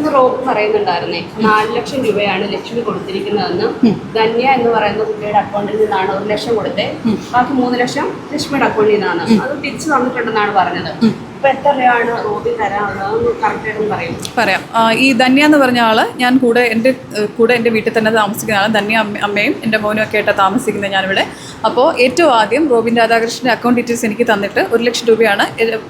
ഇന്ന് റോബ് പറയുന്നുണ്ടായിരുന്നേ 4 ലക്ഷം രൂപയാണ് ലക്ഷ്മി കൊടുത്തിരിക്കുന്നതെന്ന്. ധന്യ എന്ന് പറയുന്ന കുട്ടിയുടെ അക്കൗണ്ടിൽ നിന്നാണ് 1 ലക്ഷം കൊടുത്തേ, ബാക്കി 3 ലക്ഷം ലക്ഷ്മിയുടെ അക്കൗണ്ടിൽ നിന്നാണ്. അത് തിരിച്ചു തന്നിട്ടുണ്ടെന്നാണ് പറഞ്ഞത്. ഇപ്പൊ എത്ര രൂപയാണ് റോബി തരാനുള്ളത് കറക്റ്റായിട്ടും പറയാം. ഈ ധന്യ എന്ന് പറഞ്ഞ ആള് ഞാൻ കൂടെ എൻ്റെ വീട്ടിൽ തന്നെ താമസിക്കുന്ന ആളാണ്. ധന്യ അമ്മയും എൻ്റെ മോനും ഒക്കെ ആയിട്ടാണ് താമസിക്കുന്നത് ഞാനിവിടെ. അപ്പോൾ ഏറ്റവും ആദ്യം റോബിൻ രാധാകൃഷ്ണൻ്റെ അക്കൗണ്ട് ഡീറ്റെയിൽസ് എനിക്ക് തന്നിട്ട് 1 ലക്ഷം രൂപയാണ്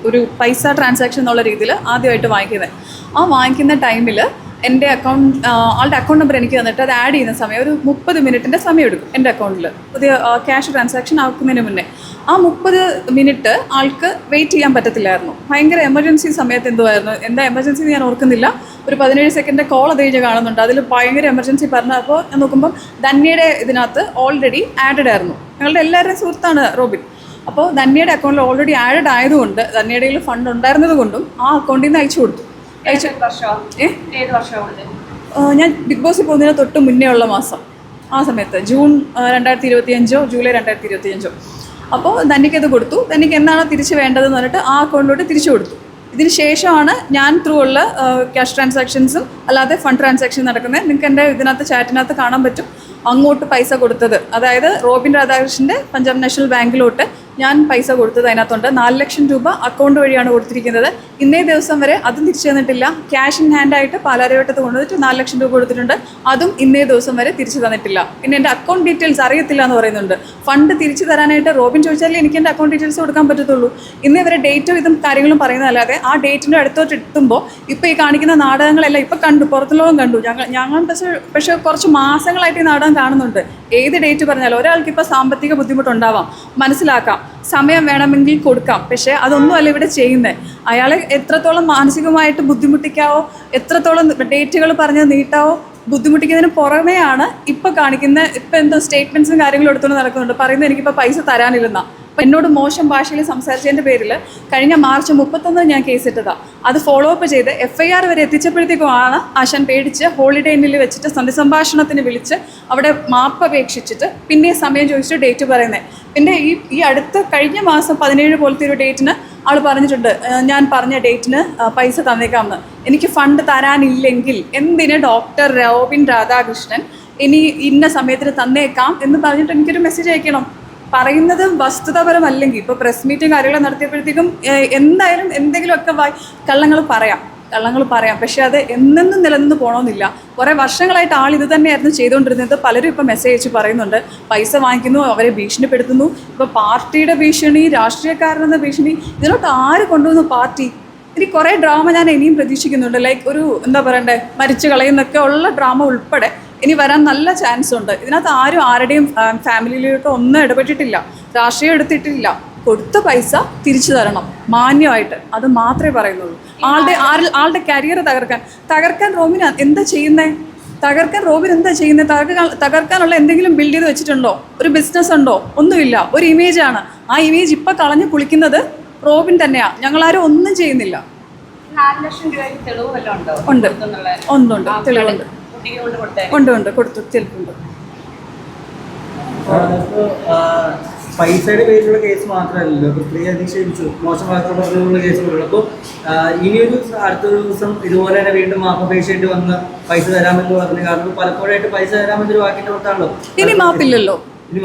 ഒരു പൈസ ട്രാൻസാക്ഷൻ എന്നുള്ള രീതിയിൽ ആദ്യമായിട്ട് വാങ്ങിക്കുന്നത്. ആ വാങ്ങിക്കുന്ന ടൈമിൽ എൻ്റെ ആളുടെ അക്കൗണ്ട് നമ്പർ എനിക്ക് തന്നിട്ട് അത് ആഡ് ചെയ്യുന്ന സമയം ഒരു 30 മിനിറ്റിൻ്റെ സമയം എടുക്കും എൻ്റെ അക്കൗണ്ടിൽ പുതിയ ക്യാഷ് ട്രാൻസാക്ഷൻ ആക്കുന്നതിന് മുന്നേ. ആ 30 മിനിറ്റ് ആൾക്ക് വെയിറ്റ് ചെയ്യാൻ പറ്റത്തില്ലായിരുന്നു. ഭയങ്കര എമർജൻസി സമയത്ത് എന്താ എമർജൻസി ഞാൻ ഓർക്കുന്നില്ല. ഒരു 17 സെക്കൻഡ് കോൾ അത് കഴിഞ്ഞ് കാണുന്നുണ്ട്. അതിൽ ഭയങ്കര എമർജൻസി പറഞ്ഞപ്പോൾ ഞാൻ നോക്കുമ്പം ധന്യയുടെ ഇതിനകത്ത് ഓൾറെഡി ആഡഡ് ആയിരുന്നു. ഞങ്ങളുടെ എല്ലാവരുടെയും സുഹൃത്താണ് റോബിൻ. അപ്പോൾ ധന്യയുടെ അക്കൗണ്ടിൽ ഓൾറെഡി ആഡഡ് ആയതുകൊണ്ട് ധന്യയുടെ കയ്യിൽ ഫണ്ട് ഉണ്ടായിരുന്നത് കൊണ്ടും ആ അക്കൗണ്ടിൽ നിന്ന് അയച്ചു കൊടുത്തു. ഞാൻ ബിഗ് ബോസിൽ പോകുന്നതിന് തൊട്ട് മുന്നേ ഉള്ള മാസം, ആ സമയത്ത് ജൂൺ 2025 ജൂലൈ 2025. അപ്പോൾ ധന്യക്ക് അത് കൊടുത്തു. ധന്യക്ക് എന്നാണോ തിരിച്ച് വേണ്ടതെന്ന് പറഞ്ഞിട്ട് ആ അക്കൗണ്ടിലോട്ട് തിരിച്ചു കൊടുത്തു. ഇതിന് ശേഷമാണ് ഞാൻ ത്രൂ ഉള്ള ക്യാഷ് ട്രാൻസാക്ഷൻസും അല്ലാതെ ഫണ്ട് ട്രാൻസാക്ഷൻ നടക്കുന്നത്. നിങ്ങൾക്ക് എൻ്റെ ഇതിനകത്ത് ചാറ്റിനകത്ത് കാണാൻ പറ്റും അങ്ങോട്ട് പൈസ കൊടുത്തത്. അതായത് റോബിൻ രാധാകൃഷ്ണൻ്റെ പഞ്ചാബ് നാഷണൽ ബാങ്കിലോട്ട് ഞാൻ പൈസ കൊടുത്തത് അതിനകത്തുണ്ട്. 4 ലക്ഷം രൂപ അക്കൗണ്ട് വഴിയാണ് കൊടുത്തിരിക്കുന്നത്. ഇന്നേ ദിവസം വരെ അതും തിരിച്ചു തന്നിട്ടില്ല. ക്യാഷ് ഇൻ ഹാൻഡായിട്ട് പാലാരിവട്ടത്ത് കൊണ്ടുവന്നിട്ട് 4 ലക്ഷം രൂപ കൊടുത്തിട്ടുണ്ട്. അതും ഇന്നേ ദിവസം വരെ തിരിച്ചു തന്നിട്ടില്ല. പിന്നെ എൻ്റെ അക്കൗണ്ട് ഡീറ്റെയിൽസ് അറിയത്തില്ല എന്ന് പറയുന്നുണ്ട്. ഫണ്ട് തിരിച്ചു തരാനായിട്ട് റോബിൻ ചോദിച്ചാലേ എനിക്ക് എൻ്റെ അക്കൗണ്ട് ഡീറ്റെയിൽസ് കൊടുക്കാൻ പറ്റത്തുള്ളൂ. ഇന്നേ വരെ ഡേറ്റും ഇതും കാര്യങ്ങളും പറയുന്നതല്ലാതെ ആ ഡേറ്റിൻ്റെ അടുത്തോട്ട് എത്തുമ്പോൾ ഇപ്പോൾ ഈ കാണിക്കുന്ന നാടകങ്ങളെല്ലാം ഇപ്പോൾ കണ്ടു, പുറത്തു ലോകം കണ്ടു. ഞങ്ങൾ പക്ഷേ കുറച്ച് മാസങ്ങളായിട്ട് ഈ നാടകം കാണുന്നുണ്ട്. ഏത് ഡേറ്റ് പറഞ്ഞാലും ഒരാൾക്ക് ഇപ്പോൾ സാമ്പത്തിക ബുദ്ധിമുട്ടുണ്ടാവാം, മനസ്സിലാക്കാം, സമയം വേണമെങ്കിൽ കൊടുക്കാം. പക്ഷേ അതൊന്നും അല്ല ഇവിടെ ചെയ്യുന്നത്. അയാളെ എത്രത്തോളം മാനസികമായിട്ട് ബുദ്ധിമുട്ടിക്കാവോ, എത്രത്തോളം ഡേറ്റുകൾ പറഞ്ഞ് നീട്ടാവോ, ബുദ്ധിമുട്ടിക്കുന്നതിന് പുറമെയാണ് ഇപ്പോൾ എന്തോ സ്റ്റേറ്റ്മെൻറ്റ്സും കാര്യങ്ങളും എടുത്തുകൊണ്ട് നടക്കുന്നുണ്ട്. പറയുന്നത് എനിക്കിപ്പോൾ പൈസ തരാനില്ലെന്നാണ്. അപ്പം എന്നോട് മോശം ഭാഷയിൽ സംസാരിച്ചതിൻ്റെ പേരിൽ കഴിഞ്ഞ മാർച്ച് 31 ഞാൻ കേസിട്ടതാണ്. അത് ഫോളോ അപ്പ് ചെയ്ത് FIR വരെ എത്തിച്ചപ്പോഴത്തേക്കുമാണ് ആശാൻ പേടിച്ച് ഹോളിഡേ ഇന്നിൽ വെച്ചിട്ട് സന്ധിസംഭാഷണത്തിന് വിളിച്ച് അവിടെ മാപ്പ് അപേക്ഷിച്ചിട്ട് പിന്നെ സമയം ചോദിച്ചിട്ട് ഡേറ്റ് പറയുന്നത്. പിന്നെ ഈ അടുത്ത കഴിഞ്ഞ മാസം 17 പോലത്തെ ഒരു ഡേറ്റിന് ആൾ പറഞ്ഞിട്ടുണ്ട്, ഞാൻ പറഞ്ഞ ഡേറ്റിന് പൈസ തന്നേക്കാമെന്ന്. എനിക്ക് ഫണ്ട് തരാനില്ലെങ്കിൽ എന്തിന് ഡോക്ടർ റോബിൻ രാധാകൃഷ്ണൻ ഇനി ഇന്ന സമയത്തിന് തന്നേക്കാം എന്ന് പറഞ്ഞിട്ട് എനിക്കൊരു മെസ്സേജ് അയക്കണം. പറയുന്നത് വസ്തുതാപരമല്ലെങ്കിൽ ഇപ്പോൾ പ്രസ് മീറ്റും കാര്യങ്ങൾ നടത്തിയപ്പോഴത്തേക്കും എന്തായാലും എന്തെങ്കിലുമൊക്കെ കള്ളങ്ങൾ പറയാം. പക്ഷേ അത് എന്നെന്നും നിലനിന്ന് പോകണമെന്നില്ല. കുറേ വർഷങ്ങളായിട്ട് ആൾ ഇത് തന്നെയായിരുന്നു ചെയ്തുകൊണ്ടിരുന്നത്. പലരും ഇപ്പോൾ മെസ്സേജ് അയച്ച് പറയുന്നുണ്ട് പൈസ വാങ്ങിക്കുന്നു, അവരെ ഭീഷണിപ്പെടുത്തുന്നു. ഇപ്പോൾ പാർട്ടിയുടെ ഭീഷണി, രാഷ്ട്രീയക്കാരനെന്ന ഭീഷണി, ഇതിലോട്ട് ആര് കൊണ്ടുവന്നു പാർട്ടി? ഇനി കുറേ ഡ്രാമ ഞാൻ ഇനിയും പ്രതീക്ഷിക്കുന്നുണ്ട്. ലൈക്ക് ഒരു എന്താ പറയണ്ടേ, മരിച്ചു കളയുന്നൊക്കെ ഉള്ള ഡ്രാമ ഉൾപ്പെടെ ഇനി വരാൻ നല്ല ചാൻസ് ഉണ്ട്. ഇതിനകത്ത് ആരുടെയും ഫാമിലിയിലോട്ട് ഒന്നും ഇടപെട്ടിട്ടില്ല, രാഷ്ട്രീയം എടുത്തിട്ടില്ല. കൊടുത്ത പൈസ തിരിച്ചു തരണം മാന്യമായിട്ട്, അത് മാത്രമേ പറയുന്നുള്ളൂ. ആളുടെ കരിയർ തകർക്കാൻ റോബിൻ എന്താ ചെയ്യുന്നത്? തകർക്കാനുള്ള എന്തെങ്കിലും ബിൽഡ് ചെയ്ത് വെച്ചിട്ടുണ്ടോ? ഒരു ബിസിനസ് ഉണ്ടോ? ഒന്നുമില്ല. ഒരു ഇമേജാണ്. ആ ഇമേജ് ഇപ്പം കളഞ്ഞു കുളിക്കുന്നത് റോബിൻ തന്നെയാണ്. ഞങ്ങളാരും ഒന്നും ചെയ്യുന്നില്ല. 4 ലക്ഷം രൂപയ്ക്ക് തെളിവ് വല്ലതും ഉണ്ടോ? ഉണ്ട്, തെളിവുണ്ട്. ഉണ്ട് കൊടുത്തു, തെളിവുണ്ട്. പൈസയുടെ പേരിലുള്ള കേസ് മാത്രമല്ലല്ലോ, പ്രിയ അധിക്ഷേപിച്ചു, മോശം വാക്കുകൾ പറഞ്ഞുള്ള കേസുകളുള്ളൂ. അപ്പോൾ ഇനിയൊരു അടുത്തൊരു ദിവസം ഇതുപോലെ തന്നെ വീണ്ടും മാപ്പപേക്ഷയായിട്ട് വന്ന് പൈസ തരാമെന്ന് പറഞ്ഞു. കാരണം പലപ്പോഴായിട്ട് പൈസ തരാമെന്നൊരു വാക്കിന്റെ പുറത്താണല്ലോ. ഇനി മാപ്പില്ലല്ലോ,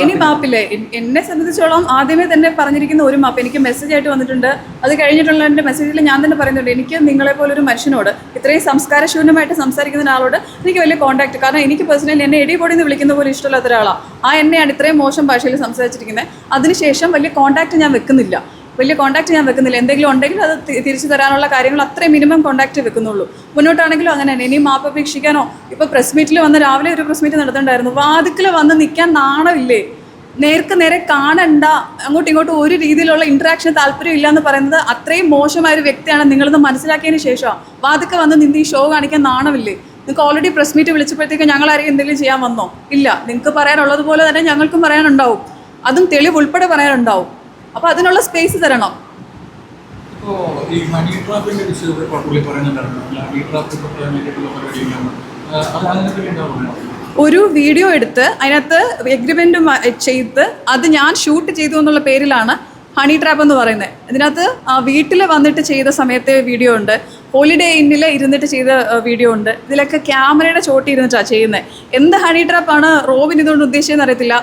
ഇനി മാപ്പില്ലേ. എന്നെ സംബന്ധിച്ചോളം ആദ്യമേ തന്നെ പറഞ്ഞിരിക്കുന്ന ഒരു മാപ്പ് എനിക്ക് മെസ്സേജ് ആയിട്ട് വന്നിട്ടുണ്ട്. അത് കഴിഞ്ഞിട്ടുള്ള എൻ്റെ മെസ്സേജിൽ ഞാൻ തന്നെ പറയുന്നുണ്ട്, എനിക്ക് നിങ്ങളെപ്പോലൊരു മനുഷ്യനോട്, ഇത്രയും സംസ്കാരശൂന്യമായിട്ട് സംസാരിക്കുന്ന ഒരാളോട് എനിക്ക് വലിയ കോൺടാക്ട്, കാരണം എനിക്ക് പേഴ്സണലി എന്നെ എടിപൊടിന്ന് വിളിക്കുന്ന പോലെ ഇഷ്ടമില്ലാത്ത ഒരാളാണ്. എന്നെയാണ് ഇത്രയും മോശം ഭാഷയിൽ സംസാരിച്ചിരിക്കുന്നത്. അതിനുശേഷം വലിയ കോൺടാക്ട് ഞാൻ വെക്കുന്നില്ല. എന്തെങ്കിലും ഉണ്ടെങ്കിൽ അത് തിരിച്ചു തരാനുള്ള കാര്യങ്ങൾ അത്രയും മിനിമം കോൺടാക്റ്റ് വെക്കുന്നുള്ളൂ. മുന്നോട്ടാണെങ്കിലും അങ്ങനെ തന്നെ. ഇനി മാപ്പ് അപേക്ഷിക്കാനോ, ഇപ്പോൾ പ്രസ് മീറ്റിൽ വന്ന് രാവിലെ ഒരു പ്രസ് മീറ്റ് നടത്തുന്നുണ്ടായിരുന്നു. വാതിക്കൽ വന്ന് നിൽക്കാൻ നാണമില്ലേ? നേരെ കാണണ്ട, അങ്ങോട്ടും ഇങ്ങോട്ടും ഒരു രീതിയിലുള്ള ഇൻട്രാക്ഷൻ താല്പര്യമില്ല എന്ന് പറയുന്നത് അത്രയും മോശമായൊരു വ്യക്തിയാണ് നിങ്ങളെന്ന് മനസ്സിലാക്കിയതിന് ശേഷമാണ് വാതിക്ക വന്ന് നിന്ന് ഈ ഷോ കാണിക്കാൻ നാണമില്ലേ? നിങ്ങൾക്ക് ഓൾറെഡി പ്രസ് മീറ്റ് വിളിച്ചപ്പോഴത്തേക്ക് ഞങ്ങൾ ആരെയും എന്തെങ്കിലും ചെയ്യാൻ വന്നോ? ഇല്ല. നിങ്ങൾക്ക് പറയാനുള്ളതുപോലെ തന്നെ ഞങ്ങൾക്കും പറയാനുണ്ടാവും. അതും തെളിവ് ഉൾപ്പെടെ പറയാനുണ്ടാവും. അപ്പോൾ അതിനുള്ള സ്പേസ് തരണം. ഒരു വീഡിയോ എടുത്ത് അതിനകത്ത് എഗ്രിമെൻ്റ് ചെയ്ത് അത് ഞാൻ ഷൂട്ട് ചെയ്തു എന്നുള്ള പേരിലാണ് ഹണി ട്രാപ്പ് എന്ന് പറയുന്നത്. ഇതിനകത്ത് വീട്ടിൽ വന്നിട്ട് ചെയ്ത സമയത്തെ വീഡിയോ ഉണ്ട്. ഹോളിഡേ ഇന്നിൽ ഇരുന്നിട്ട് ചെയ്ത വീഡിയോ ഉണ്ട്. ഇതിലൊക്കെ ക്യാമറയുടെ ചോട്ടി ഇരുന്നിട്ടാണ് ചെയ്യുന്നത്. എന്ത് ഹണി ട്രാപ്പാണ് റോബിൻ ഇതുകൊണ്ട് ഉദ്ദേശിച്ചതെന്ന് അറിയത്തില്ല.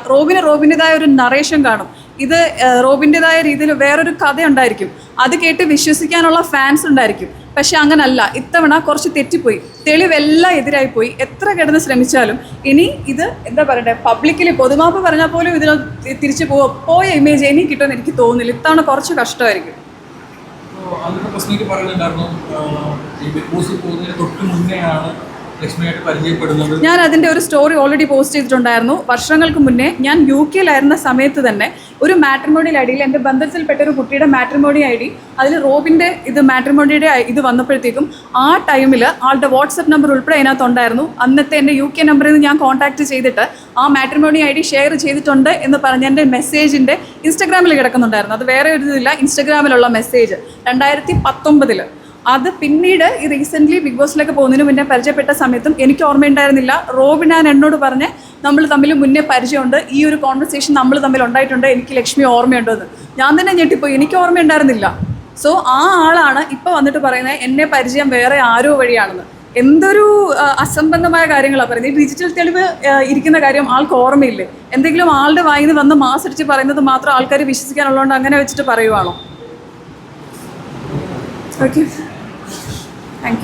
റോബിൻ്റെതായ ഒരു നറേഷൻ കാണും. ഇത് റോബിൻ്റെതായ രീതിയിൽ വേറൊരു കഥ ഉണ്ടായിരിക്കും. അത് കേട്ട് വിശ്വസിക്കാനുള്ള ഫാൻസ് ഉണ്ടായിരിക്കും. പക്ഷെ അങ്ങനല്ല, ഇത്തവണ കുറച്ച് തെറ്റിപ്പോയി. തെളിവെല്ലാം എതിരായി പോയി. എത്ര കിടന്ന് ശ്രമിച്ചാലും ഇനി ഇത് എന്താ പറയണ്ടേ, പബ്ലിക്കിൽ പൊതുമാപ്പ് പറഞ്ഞാൽ പോലും ഇതിൽ തിരിച്ചു പോയ ഇമേജ് ഇനി കിട്ടുമെന്ന് എനിക്ക് തോന്നുന്നില്ല. ഇത്തവണ കുറച്ച് കഷ്ടമായിരിക്കും. അന്നത്തെ പ്രശ്നത്തിൽ പറയുന്നുണ്ടായിരുന്നു ഈ ബിഗ് ബോസിൽ പോകുന്നതിന് തൊട്ട് മുന്നെയാണ് ലക്ഷ്മിയായിട്ട് പരിചയപ്പെടുന്നത്. ഞാൻ അതിൻ്റെ ഒരു സ്റ്റോറി ഓൾറെഡി പോസ്റ്റ് ചെയ്തിട്ടുണ്ടായിരുന്നു. വർഷങ്ങൾക്ക് മുന്നേ ഞാൻ UK-യിലായിരുന്ന സമയത്ത് തന്നെ ഒരു മാട്രിമോണിയൽ ഐ ഡിയിൽ എൻ്റെ ബന്ധത്തിൽപ്പെട്ട ഒരു കുട്ടിയുടെ മാട്രിമോണി ഐ ഡി, അതിൽ റോബിൻ്റെ ഇത് മാട്രിമോണിയുടെ ഇത് വന്നപ്പോഴത്തേക്കും ആ ടൈമിൽ ആളുടെ വാട്സപ്പ് നമ്പർ ഉൾപ്പെടെ അതിനകത്തുണ്ടായിരുന്നു. അന്നത്തെ എൻ്റെ UK നമ്പറിൽ നിന്ന് ഞാൻ കോൺടാക്ട് ചെയ്തിട്ട് ആ മാട്രിമോണി ഐ ഡി ഷെയർ ചെയ്തിട്ടുണ്ട് എന്ന് പറഞ്ഞ് എൻ്റെ മെസ്സേജിൻ്റെ ഇൻസ്റ്റഗ്രാമിൽ കിടക്കുന്നുണ്ടായിരുന്നു. അത് വേറെ ഒരു ഇതില്ല, ഇൻസ്റ്റഗ്രാമിലുള്ള മെസ്സേജ് 2019. അത് പിന്നീട് ഈ റീസെൻ്റ്ലി ബിഗ് ബോസിലേക്ക് പോകുന്നതിന് മുന്നേ പരിചയപ്പെട്ട സമയത്തും എനിക്ക് ഓർമ്മയുണ്ടായിരുന്നില്ല. റോബിനാൻ എന്നോട് പറഞ്ഞ് നമ്മൾ തമ്മിൽ മുന്നേ പരിചയമുണ്ട്, ഈ ഒരു കോൺവെർസേഷൻ നമ്മൾ തമ്മിൽ ഉണ്ടായിട്ടുണ്ട്, എനിക്ക് ലക്ഷ്മി ഓർമ്മയുണ്ടെന്ന്. ഞാൻ തന്നെ ഞെട്ടിപ്പോയി, എനിക്ക് ഓർമ്മയുണ്ടായിരുന്നില്ല. സോ ആ ആളാണ് ഇപ്പോൾ വന്നിട്ട് പറയുന്നത് എന്നെ പരിചയം വേറെ ആരോ വഴിയാണെന്ന്. എന്തൊരു അസംബന്ധമായ കാര്യങ്ങളാണ് പറയുന്നത്. ഈ ഡിജിറ്റൽ തെളിവ് ഇരിക്കുന്ന കാര്യം ആൾക്ക് ഓർമ്മയില്ലേ? എന്തെങ്കിലും ആളുടെ വായിൽ നിന്ന് വന്ന് മാസടിച്ച് പറയുന്നത് മാത്രം ആൾക്കാർ വിശ്വസിക്കാനുള്ളതുകൊണ്ട് അങ്ങനെ വെച്ചിട്ട് പറയുവാണോ? Okay, thank you.